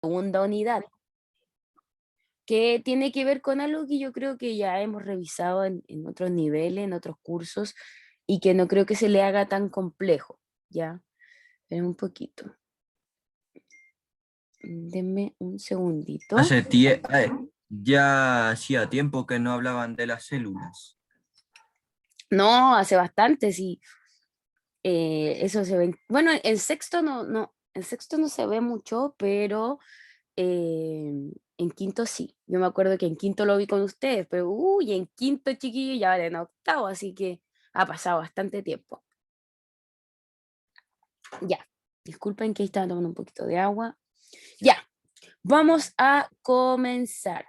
segunda unidad, que tiene que ver con algo que yo creo que ya hemos revisado en otros niveles, en otros cursos, y que no creo que se le haga tan complejo, ¿ya? Esperen un poquito. Denme un segundito. Ya hacía tiempo que no hablaban de las células. No, hace bastante, sí. Eso se ve. Bueno, en sexto no se ve mucho, pero en quinto sí. Yo me acuerdo que en quinto lo vi con ustedes, pero uy, en quinto chiquillo ya van en octavo, así que ha pasado bastante tiempo. Ya, disculpen que estaba tomando un poquito de agua. Ya, vamos a comenzar.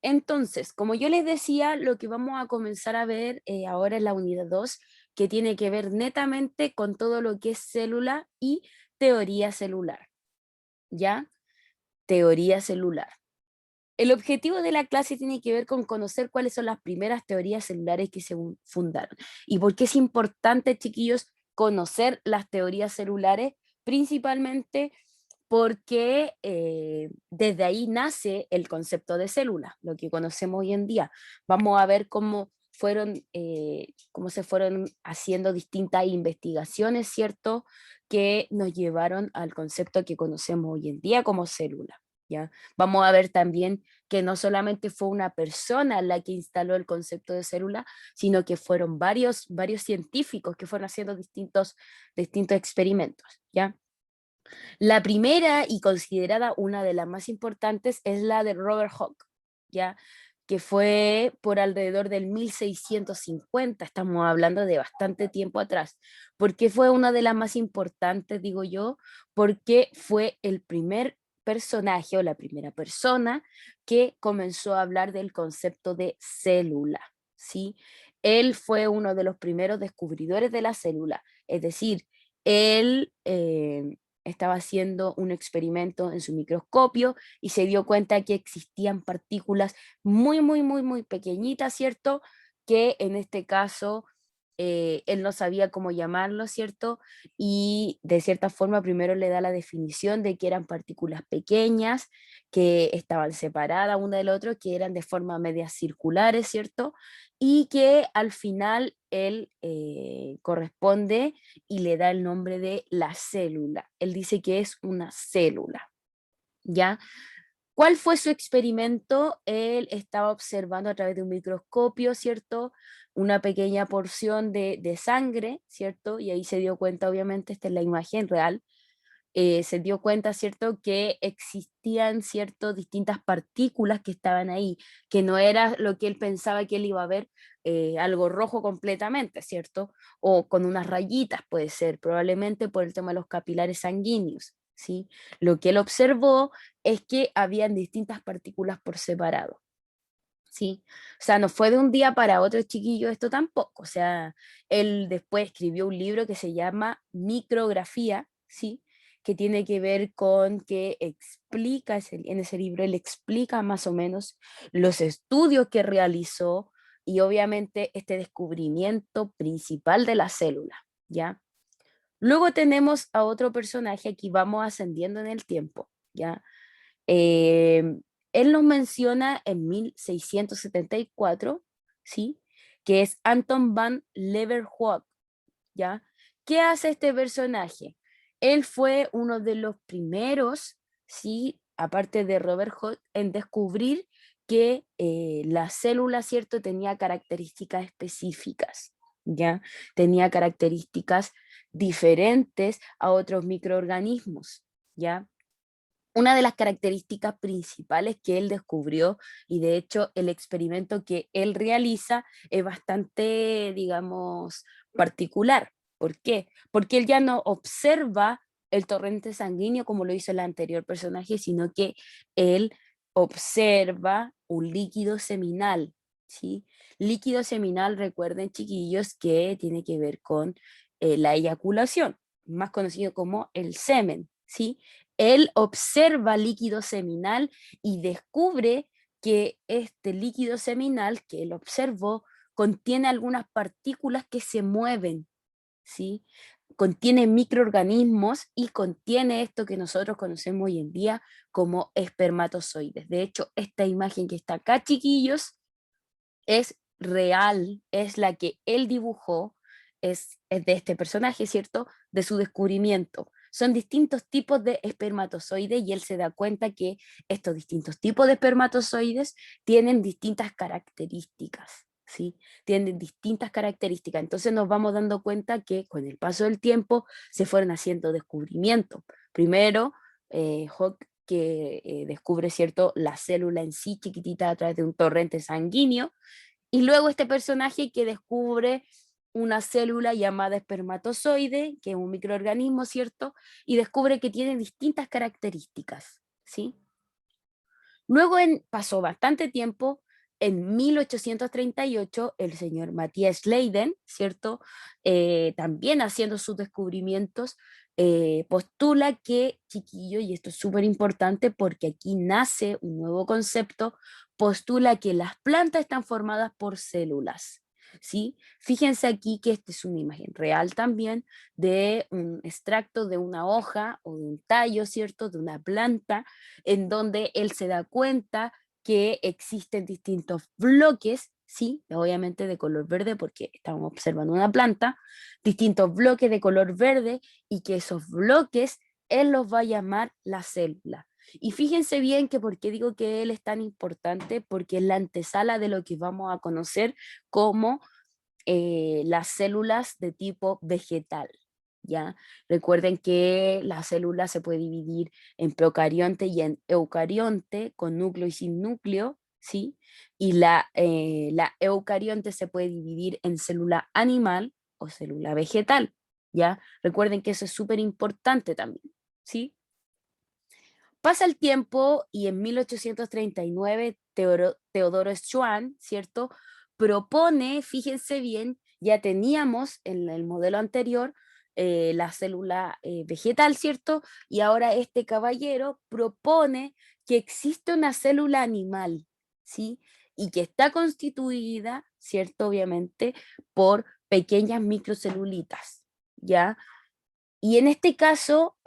Entonces, como yo les decía, lo que vamos a comenzar a ver ahora es la unidad 2, que tiene que ver netamente con todo lo que es célula y teoría celular. ¿Ya? Teoría celular. El objetivo de la clase tiene que ver con conocer cuáles son las primeras teorías celulares que se fundaron. ¿Y por qué es importante, chiquillos, conocer las teorías celulares? Principalmente porque desde ahí nace el concepto de célula, lo que conocemos hoy en día. Vamos a ver cómo se fueron haciendo distintas investigaciones, ¿cierto? Que nos llevaron al concepto que conocemos hoy en día como célula. ¿Ya? Vamos a ver también que no solamente fue una persona la que instaló el concepto de célula, sino que fueron varios científicos que fueron haciendo distintos experimentos, ¿ya? La primera y considerada una de las más importantes es la de Robert Hooke, ¿ya? Que fue por alrededor del 1650, estamos hablando de bastante tiempo atrás. ¿Por qué fue una de las más importantes, digo yo? Porque fue el primer personaje o la primera persona que comenzó a hablar del concepto de célula, ¿sí? Él fue uno de los primeros descubridores de la célula, es decir, él estaba haciendo un experimento en su microscopio y se dio cuenta que existían partículas muy pequeñitas, ¿cierto? Que en este caso él no sabía cómo llamarlo, ¿cierto? Y de cierta forma primero le da la definición de que eran partículas pequeñas, que estaban separadas una del otro, que eran de forma media circulares, ¿cierto? Y que al final él corresponde y le da el nombre de la célula. Él dice que es una célula, ¿ya? ¿Cuál fue su experimento? Él estaba observando a través de un microscopio, ¿cierto? Una pequeña porción de sangre, ¿cierto? Y ahí se dio cuenta, obviamente, esta es la imagen real, se dio cuenta, ¿cierto?, que existían, ¿cierto?, distintas partículas que estaban ahí, que no era lo que él pensaba que él iba a ver, algo rojo completamente, ¿cierto? O con unas rayitas, puede ser, probablemente por el tema de los capilares sanguíneos, ¿sí? Lo que él observó es que habían distintas partículas por separado. ¿Sí? O sea, no fue de un día para otro, chiquillo, esto tampoco. O sea, él después escribió un libro que se llama Micrografía, ¿sí? Que tiene que ver con que explica, en ese libro él explica más o menos los estudios que realizó y obviamente este descubrimiento principal de la célula, ¿ya? Luego tenemos a otro personaje, aquí vamos ascendiendo en el tiempo, ¿ya? Eh, Él nos menciona en 1674, ¿sí? Que es Anton van Leeuwenhoek, ¿ya? ¿Qué hace este personaje? Él fue uno de los primeros, ¿sí? Aparte de Robert Hooke, en descubrir que la célula, ¿cierto? Tenía características específicas, ¿ya? Tenía características diferentes a otros microorganismos, ¿ya? Una de las características principales que él descubrió, y de hecho el experimento que él realiza es bastante, digamos, particular. ¿Por qué? Porque él ya no observa el torrente sanguíneo como lo hizo el anterior personaje, sino que él observa un líquido seminal, ¿sí? Líquido seminal, recuerden, chiquillos, que tiene que ver con la eyaculación, más conocido como el semen, ¿sí? Él observa líquido seminal y descubre que este líquido seminal que él observó contiene algunas partículas que se mueven, ¿sí? contiene microorganismos y contiene esto que nosotros conocemos hoy en día como espermatozoides. De hecho, esta imagen que está acá, chiquillos, es real, es la que él dibujó, es de este personaje, ¿cierto? De su descubrimiento. Son distintos tipos de espermatozoides y él se da cuenta que estos distintos tipos de espermatozoides tienen distintas características, ¿sí? Tienen distintas características. Entonces nos vamos dando cuenta que con el paso del tiempo se fueron haciendo descubrimientos. Primero, Hawk que descubre, ¿cierto?, la célula en sí chiquitita a través de un torrente sanguíneo, y luego este personaje que descubre una célula llamada espermatozoide, que es un microorganismo, ¿cierto? Y descubre que tiene distintas características, ¿sí? Luego pasó bastante tiempo, en 1838, el señor Matthias Leiden, ¿cierto? También haciendo sus descubrimientos, postula que, chiquillo, y esto es súper importante porque aquí nace un nuevo concepto, postula que las plantas están formadas por células, ¿sí? Fíjense aquí que esta es una imagen real también de un extracto de una hoja o de un tallo, ¿cierto? De una planta, en donde él se da cuenta que existen distintos bloques, sí, obviamente de color verde porque estamos observando una planta, distintos bloques de color verde y que esos bloques él los va a llamar la célula. Y fíjense bien que por qué digo que él es tan importante, porque es la antesala de lo que vamos a conocer como las células de tipo vegetal. ¿Ya? Recuerden que la célula se puede dividir en procarionte y en eucarionte, con núcleo y sin núcleo, ¿sí? Y la eucarionte se puede dividir en célula animal o célula vegetal, ¿ya? Recuerden que eso es súper importante también, ¿sí? Pasa el tiempo y en 1839 Teodoro Schwann, ¿cierto? Propone, fíjense bien, ya teníamos en el modelo anterior la célula vegetal, ¿cierto? Y ahora este caballero propone que existe una célula animal, ¿sí? Y que está constituida, ¿cierto? Obviamente, por pequeñas microcelulitas, ¿ya? Y en este caso,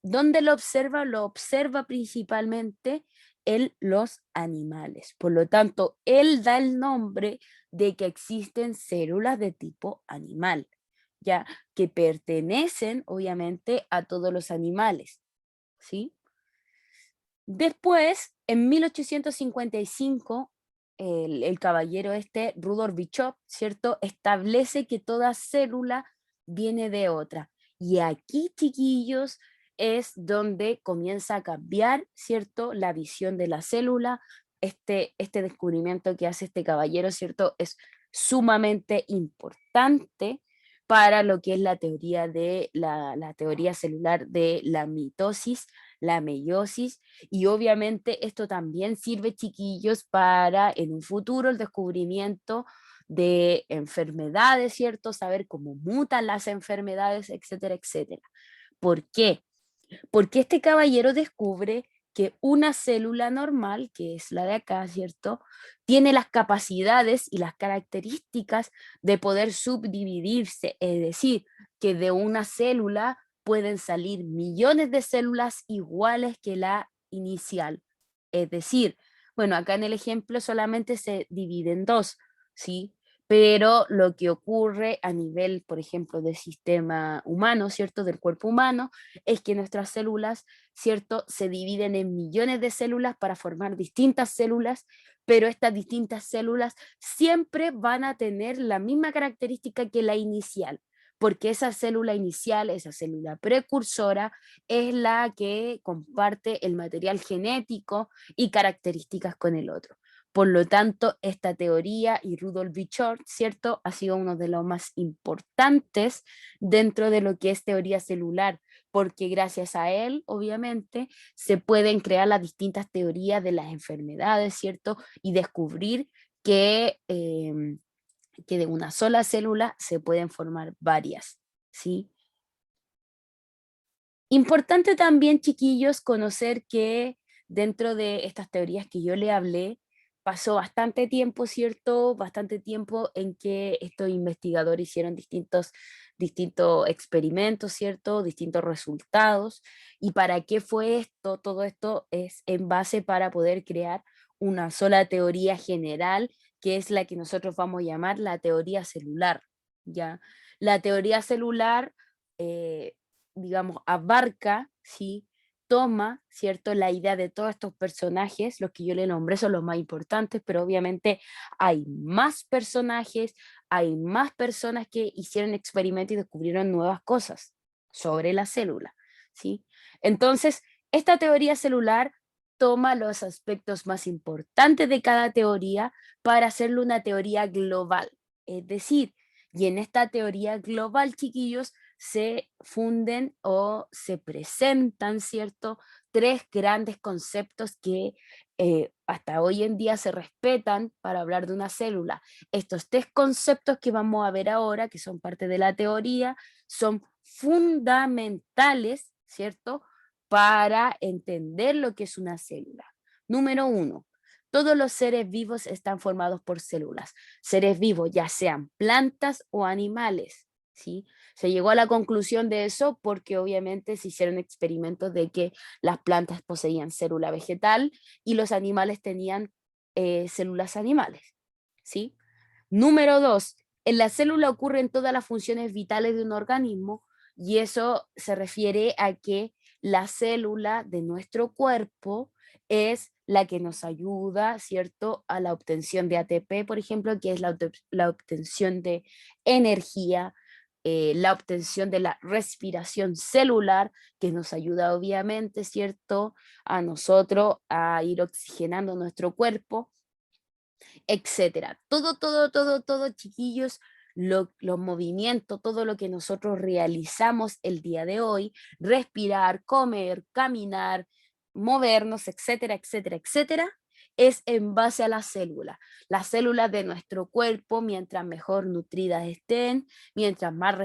¿dónde lo observa? Lo observa principalmente en los animales. Por lo tanto, él da el nombre de que existen células de tipo animal, ya que pertenecen obviamente a todos los animales, ¿sí? Después, en 1855, el caballero este, Rudolf Virchow, ¿cierto?, establece que toda célula viene de otra. Y aquí, chiquillos, es donde comienza a cambiar, ¿cierto?, la visión de la célula. Este descubrimiento que hace este caballero, ¿cierto?, es sumamente importante para lo que es la teoría de la teoría celular de la mitosis, la meiosis, y obviamente esto también sirve, chiquillos, para en un futuro el descubrimiento de enfermedades, ¿cierto? Saber cómo mutan las enfermedades, etcétera, etcétera. ¿Por qué? Porque este caballero descubre que una célula normal, que es la de acá, ¿cierto?, tiene las capacidades y las características de poder subdividirse, es decir, que de una célula pueden salir millones de células iguales que la inicial. Es decir, bueno, acá en el ejemplo solamente se divide en dos, ¿sí? Pero lo que ocurre a nivel, por ejemplo, del sistema humano, ¿cierto? Del cuerpo humano, es que nuestras células, ¿cierto?, se dividen en millones de células para formar distintas células, pero estas distintas células siempre van a tener la misma característica que la inicial, porque esa célula inicial, esa célula precursora, es la que comparte el material genético y características con el otro. Por lo tanto, esta teoría y Rudolf Virchow, ¿cierto?, ha sido uno de los más importantes dentro de lo que es teoría celular, porque gracias a él, obviamente, se pueden crear las distintas teorías de las enfermedades, ¿cierto? Y descubrir que de una sola célula se pueden formar varias, ¿sí? Importante también, chiquillos, conocer que dentro de estas teorías que yo le hablé, pasó bastante tiempo, ¿cierto? Bastante tiempo en que estos investigadores hicieron distintos experimentos, ¿cierto? Distintos resultados. ¿Y para qué fue esto? Todo esto es en base para poder crear una sola teoría general, que es la que nosotros vamos a llamar la teoría celular, ¿ya? La teoría celular, eh, digamos, abarca, ¿sí? Toma, ¿cierto? La idea de todos estos personajes, los que yo le nombré son los más importantes, pero obviamente hay más personajes, hay más personas que hicieron experimentos y descubrieron nuevas cosas sobre la célula, ¿sí? Entonces, esta teoría celular toma los aspectos más importantes de cada teoría para hacerle una teoría global. Es decir, y en esta teoría global, chiquillos, se funden o se presentan, ¿cierto? Tres grandes conceptos que hasta hoy en día se respetan para hablar de una célula. Estos tres conceptos que vamos a ver ahora, que son parte de la teoría, son fundamentales, ¿cierto? Para entender lo que es una célula. Número uno, todos los seres vivos están formados por células. Seres vivos, ya sean plantas o animales, ¿sí? Se llegó a la conclusión de eso porque obviamente se hicieron experimentos de que las plantas poseían célula vegetal y los animales tenían células animales, ¿sí? Número dos, en la célula ocurren todas las funciones vitales de un organismo y eso se refiere a que la célula de nuestro cuerpo es la que nos ayuda, ¿cierto?, a la obtención de ATP, por ejemplo, que es la obtención de energía, la obtención de la respiración celular, que nos ayuda obviamente, ¿cierto?, a nosotros a ir oxigenando nuestro cuerpo, etcétera. Todo, chiquillos, los movimientos, todo lo que nosotros realizamos el día de hoy, respirar, comer, caminar, movernos, etcétera, etcétera, etcétera, es en base a las células. Las células de nuestro cuerpo, mientras mejor nutridas estén, mientras más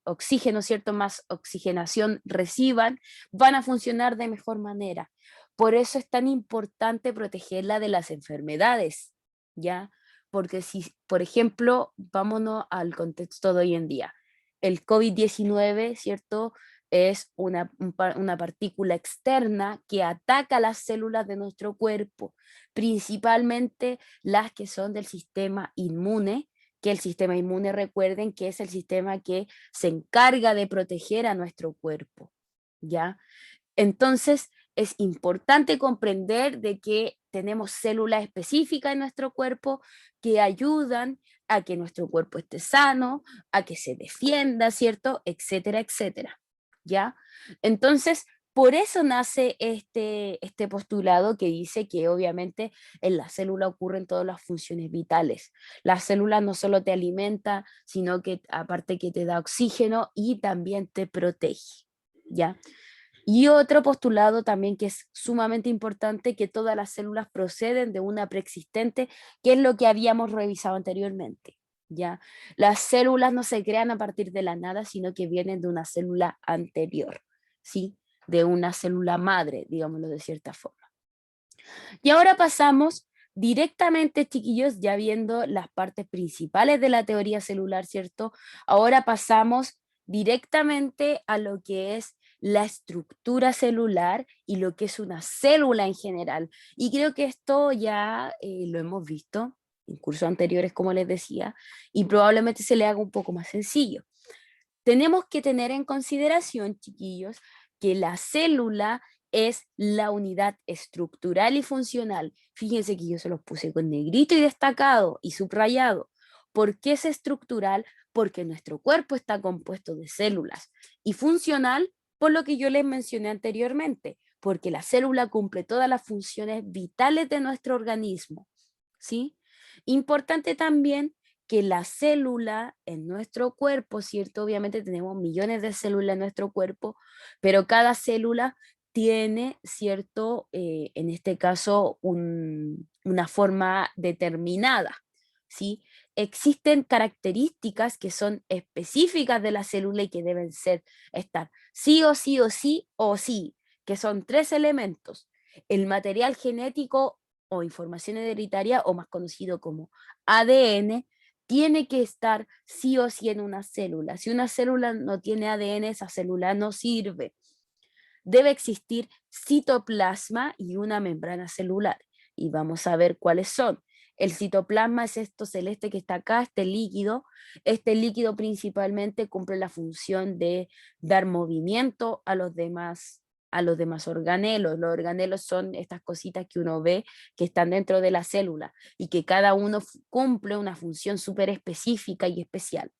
oxígeno, ¿cierto? Más oxigenación reciban, van a funcionar de mejor manera. Por eso es tan importante protegerla de las enfermedades, ¿ya? Porque si, por ejemplo, vámonos al contexto de hoy en día, el COVID-19, ¿cierto? Es una partícula externa que ataca las células de nuestro cuerpo, principalmente las que son del sistema inmune, que el sistema inmune, recuerden que es el sistema que se encarga de proteger a nuestro cuerpo, ¿ya? Entonces, es importante comprender de que tenemos células específicas en nuestro cuerpo que ayudan a que nuestro cuerpo esté sano, a que se defienda, ¿cierto? Etcétera, etcétera. ¿Ya? Entonces, por eso nace este postulado que dice que obviamente en la célula ocurren todas las funciones vitales. La célula no solo te alimenta, sino que aparte que te da oxígeno y también te protege. ¿Ya? Y otro postulado también que es sumamente importante, que todas las células proceden de una preexistente, que es lo que habíamos revisado anteriormente, ¿ya? Las células no se crean a partir de la nada, sino que vienen de una célula anterior, ¿sí? De una célula madre, digámoslo de cierta forma. Y ahora pasamos directamente, chiquillos, ya viendo las partes principales de la teoría celular, ¿cierto? Ahora pasamos directamente a lo que es la estructura celular y lo que es una célula en general. Y creo que esto ya lo hemos visto en cursos anteriores, como les decía, y probablemente se le haga un poco más sencillo. Tenemos que tener en consideración, chiquillos, que la célula es la unidad estructural y funcional. Fíjense que yo se los puse con negrito y destacado y subrayado. ¿Por qué es estructural? Porque nuestro cuerpo está compuesto de células. Y funcional, por lo que yo les mencioné anteriormente, porque la célula cumple todas las funciones vitales de nuestro organismo. ¿Sí? Importante también que la célula en nuestro cuerpo, ¿cierto? Obviamente tenemos millones de células en nuestro cuerpo, pero cada célula tiene, ¿cierto? En este caso, una forma determinada, ¿sí? Existen características que son específicas de la célula y que deben estar sí o sí o sí o sí, que son tres elementos. El material genético o información hereditaria, o más conocido como ADN, tiene que estar sí o sí en una célula. Si una célula no tiene ADN, esa célula no sirve. Debe existir citoplasma y una membrana celular. Y vamos a ver cuáles son. El citoplasma es esto celeste que está acá, este líquido. Este líquido principalmente cumple la función de dar movimiento a los demás organelos. Los organelos son estas cositas que uno ve que están dentro de la célula y que cada uno cumple una función súper específica y especial.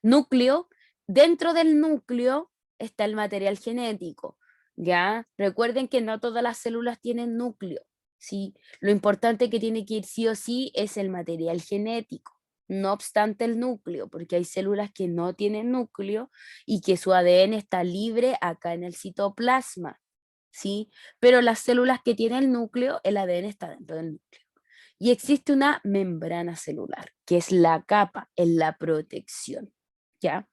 Núcleo, dentro del núcleo está el material genético, ¿ya? Recuerden que no todas las células tienen núcleo, ¿sí? Lo importante que tiene que ir sí o sí es el material genético, no obstante el núcleo, porque hay células que no tienen núcleo y que su ADN está libre acá en el citoplasma, ¿sí? Pero las células que tienen el núcleo, el ADN está dentro del núcleo. Y existe una membrana celular, que es la capa, en la protección, ¿ya?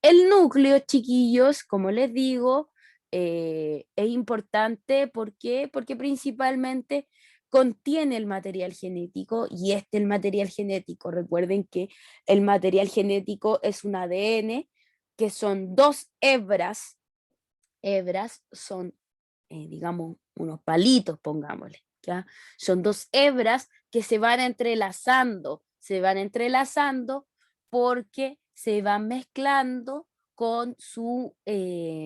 El núcleo, chiquillos, como les digo, es importante. ¿Por qué? Porque principalmente contiene el material genético y el material genético, recuerden que el material genético es un ADN que son dos hebras, hebras son, digamos, unos palitos, pongámosle, ¿ya? Son dos hebras que se van entrelazando porque se van mezclando con su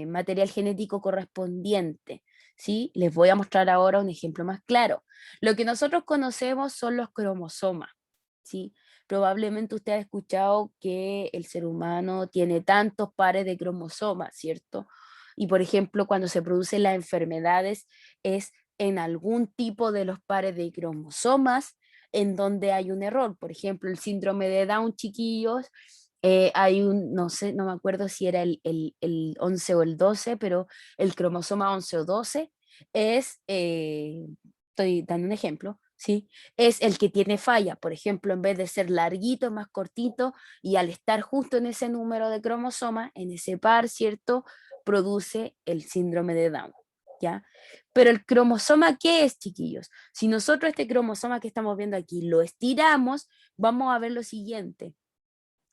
material genético correspondiente, ¿sí? Les voy a mostrar ahora un ejemplo más claro. Lo que nosotros conocemos son los cromosomas, ¿sí? Probablemente usted ha escuchado que el ser humano tiene tantos pares de cromosomas, ¿cierto? Y por ejemplo, cuando se producen las enfermedades es en algún tipo de los pares de cromosomas en donde hay un error. Por ejemplo, el síndrome de Down, chiquillos, hay un, no sé, no me acuerdo si era el 11 o el 12, pero el cromosoma 11 o 12 es, estoy dando un ejemplo, ¿sí? Es el que tiene falla. Por ejemplo, en vez de ser larguito, es más cortito, y al estar justo en ese número de cromosomas, en ese par, ¿cierto? Produce el síndrome de Down, ¿ya? Pero el cromosoma, ¿qué es, chiquillos? Si nosotros este cromosoma que estamos viendo aquí lo estiramos, vamos a ver lo siguiente.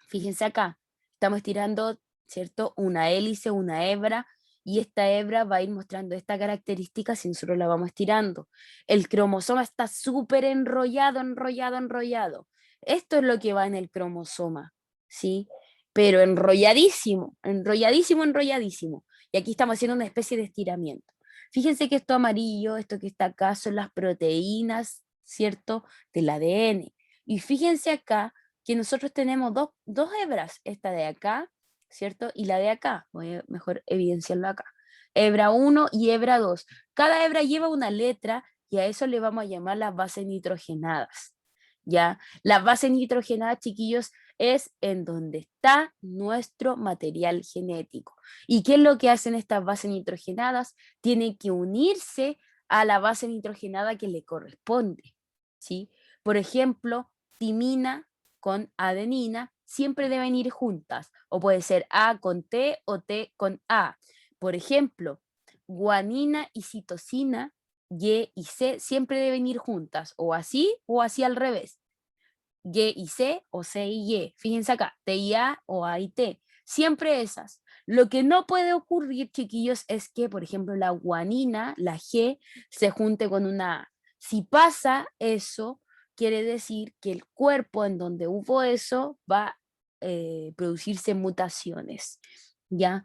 Fíjense acá, estamos estirando, ¿cierto? Una hélice, una hebra, y esta hebra va a ir mostrando esta característica si nosotros la vamos estirando. El cromosoma está súper enrollado, enrollado, enrollado. Esto es lo que va en el cromosoma, ¿sí? Pero enrolladísimo, enrolladísimo, enrolladísimo. Y aquí estamos haciendo una especie de estiramiento. Fíjense que esto amarillo, esto que está acá, son las proteínas, ¿cierto? Del ADN. Y fíjense acá que nosotros tenemos dos hebras, esta de acá, ¿cierto? Y la de acá, voy a mejor evidenciarlo acá. Hebra 1 y hebra 2. Cada hebra lleva una letra y a eso le vamos a llamar las bases nitrogenadas, ¿ya? Las bases nitrogenadas, chiquillos, es en donde está nuestro material genético. ¿Y qué es lo que hacen estas bases nitrogenadas? Tienen que unirse a la base nitrogenada que le corresponde, ¿sí? Por ejemplo, timina con adenina siempre deben ir juntas, o puede ser A con T o T con A. Por ejemplo, guanina y citosina, Y y C, siempre deben ir juntas, o así al revés. Y y C o C y Y. Fíjense acá, T y A o A y T. Siempre esas. Lo que no puede ocurrir, chiquillos, es que, por ejemplo, la guanina, la G, se junte con una A. Si pasa eso, quiere decir que el cuerpo en donde hubo eso va a producirse mutaciones. ¿Ya?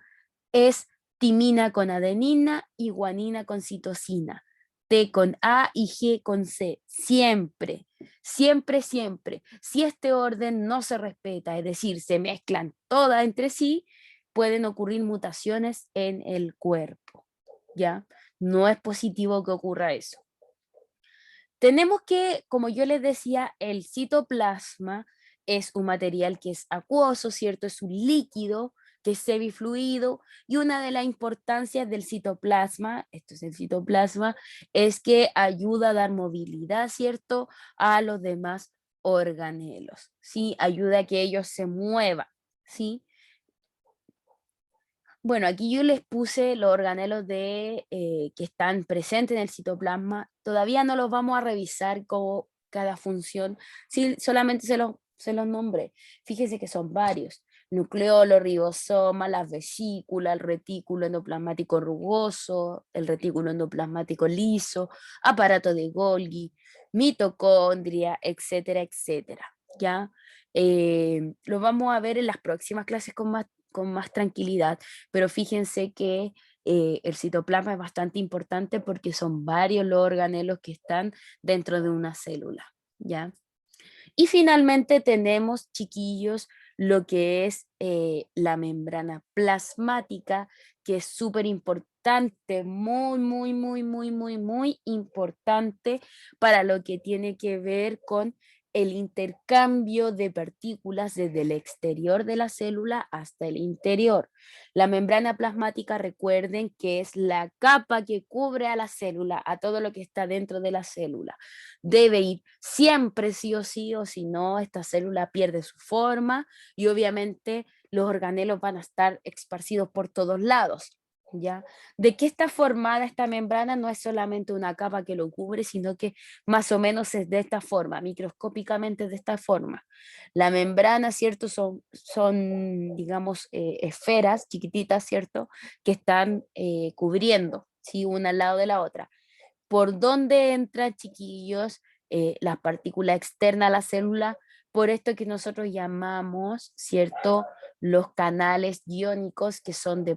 Es timina con adenina y guanina con citosina. T con A y G con C. Siempre, siempre, siempre. Si este orden no se respeta, es decir, se mezclan todas entre sí, pueden ocurrir mutaciones en el cuerpo. ¿Ya? No es positivo que ocurra eso. Tenemos que, como yo les decía, el citoplasma es un material que es acuoso, ¿cierto? Es un líquido que es semifluido, y una de las importancias del citoplasma, esto es el citoplasma, es que ayuda a dar movilidad, ¿cierto? A los demás organelos, ¿sí? Ayuda a que ellos se muevan, ¿sí? Bueno, aquí yo les puse los organelos que están presentes en el citoplasma. Todavía no los vamos a revisar como cada función, sí, solamente se los nombré. Fíjense que son varios. Nucleolo, ribosoma, las vesículas, el retículo endoplasmático rugoso, el retículo endoplasmático liso, aparato de Golgi, mitocondria, etcétera, etcétera. ¿Ya? Lo vamos a ver en las próximas clases con más tranquilidad, pero fíjense que el citoplasma es bastante importante porque son varios los organelos que están dentro de una célula, ¿ya? Y finalmente tenemos, chiquillos, lo que es la membrana plasmática, que es súper importante, muy, muy, muy, muy, muy, muy importante para lo que tiene que ver con el intercambio de partículas desde el exterior de la célula hasta el interior. La membrana plasmática, recuerden que es la capa que cubre a la célula, a todo lo que está dentro de la célula. Debe ir siempre sí o si no, esta célula pierde su forma y obviamente los organelos van a estar esparcidos por todos lados. ¿Ya? ¿De qué está formada esta membrana? No es solamente una capa que lo cubre, sino que más o menos es de esta forma, microscópicamente de esta forma. La membrana, ¿cierto? Digamos, esferas chiquititas, ¿cierto? Que están cubriendo, ¿sí? Una al lado de la otra. ¿Por dónde entran, chiquillos, las partículas externas a la célula? Por esto que nosotros llamamos, ¿cierto? Los canales iónicos, que son de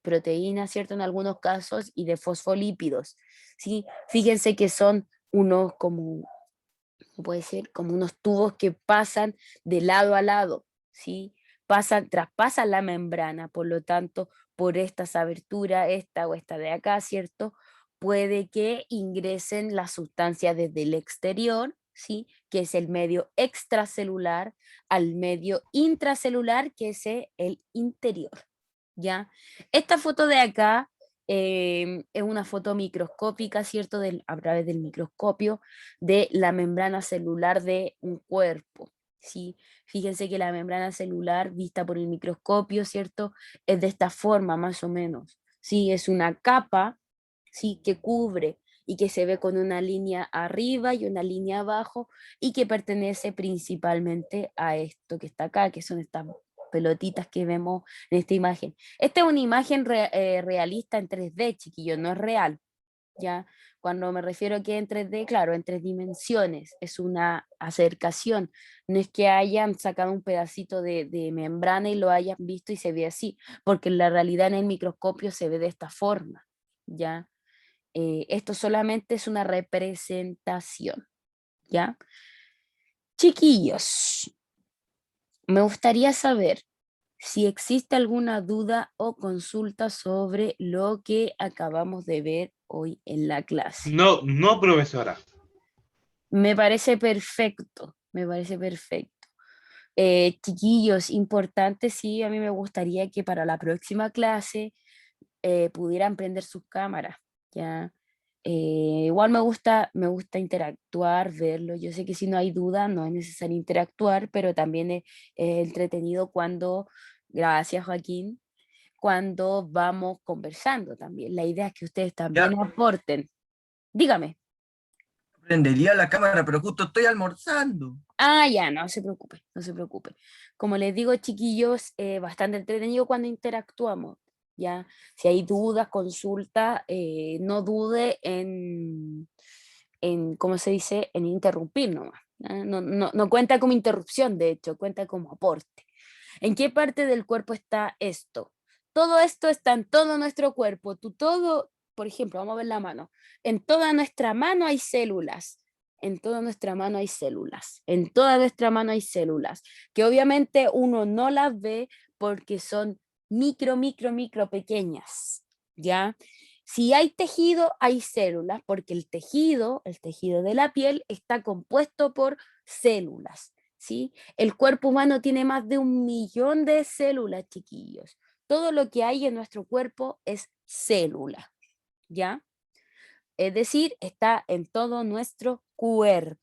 proteínas, ¿cierto? En algunos casos, y de fosfolípidos, ¿sí? Fíjense que son unos como, puede ser, como unos tubos que pasan de lado a lado, ¿sí? Traspasan la membrana, por lo tanto, por estas aberturas, esta o esta de acá, ¿cierto? Puede que ingresen las sustancias desde el exterior, ¿sí? Que es el medio extracelular, al medio intracelular, que es el interior, ¿ya? Esta foto de acá es una foto microscópica, ¿cierto? A través del microscopio de la membrana celular de un cuerpo, ¿sí? Fíjense que la membrana celular vista por el microscopio, ¿cierto? Es de esta forma, más o menos, ¿sí? Es una capa, ¿sí? Que cubre y que se ve con una línea arriba y una línea abajo y que pertenece principalmente a esto que está acá, que son estas pelotitas que vemos en esta imagen. Esta es una imagen realista en 3D, chiquillo, no es real, ¿ya? Cuando me refiero a que en 3D, claro, en 3 dimensiones, es una acercación, no es que hayan sacado un pedacito de membrana y lo hayan visto y se ve así, porque en la realidad en el microscopio se ve de esta forma, ¿ya? Esto solamente es una representación, ¿ya? Chiquillos, me gustaría saber si existe alguna duda o consulta sobre lo que acabamos de ver hoy en la clase. No, no, profesora. Me parece perfecto, me parece perfecto. Chiquillos, importante, sí, a mí me gustaría que para la próxima clase pudieran prender sus cámaras, ¿ya? Igual me gusta interactuar, verlo. Yo sé que si no hay duda, no es necesario interactuar, pero también es entretenido cuando, gracias Joaquín, cuando vamos conversando también. La idea es que ustedes también Ya aporten. Dígame. prendería la cámara, pero justo estoy almorzando. Ah, ya, no se preocupe, no se preocupe. Como les digo, chiquillos, bastante entretenido cuando interactuamos, ¿ya? Si hay dudas, consultas, no dude ¿cómo se dice? En interrumpir nomás. ¿Ya? No cuenta como interrupción, de hecho, cuenta como aporte. ¿En qué parte del cuerpo está esto? Todo esto está en todo nuestro cuerpo. Por ejemplo, vamos a ver la mano. En toda nuestra mano hay células. En toda nuestra mano hay células. En toda nuestra mano hay células. Que obviamente uno no las ve porque son micro pequeñas. ¿Ya? Si hay tejido, hay células, porque el tejido de la piel, está compuesto por células. ¿Sí? El cuerpo humano tiene más de 1 millón de células, chiquillos. Todo lo que hay en nuestro cuerpo es célula, ¿ya? Es decir, está en todo nuestro cuerpo.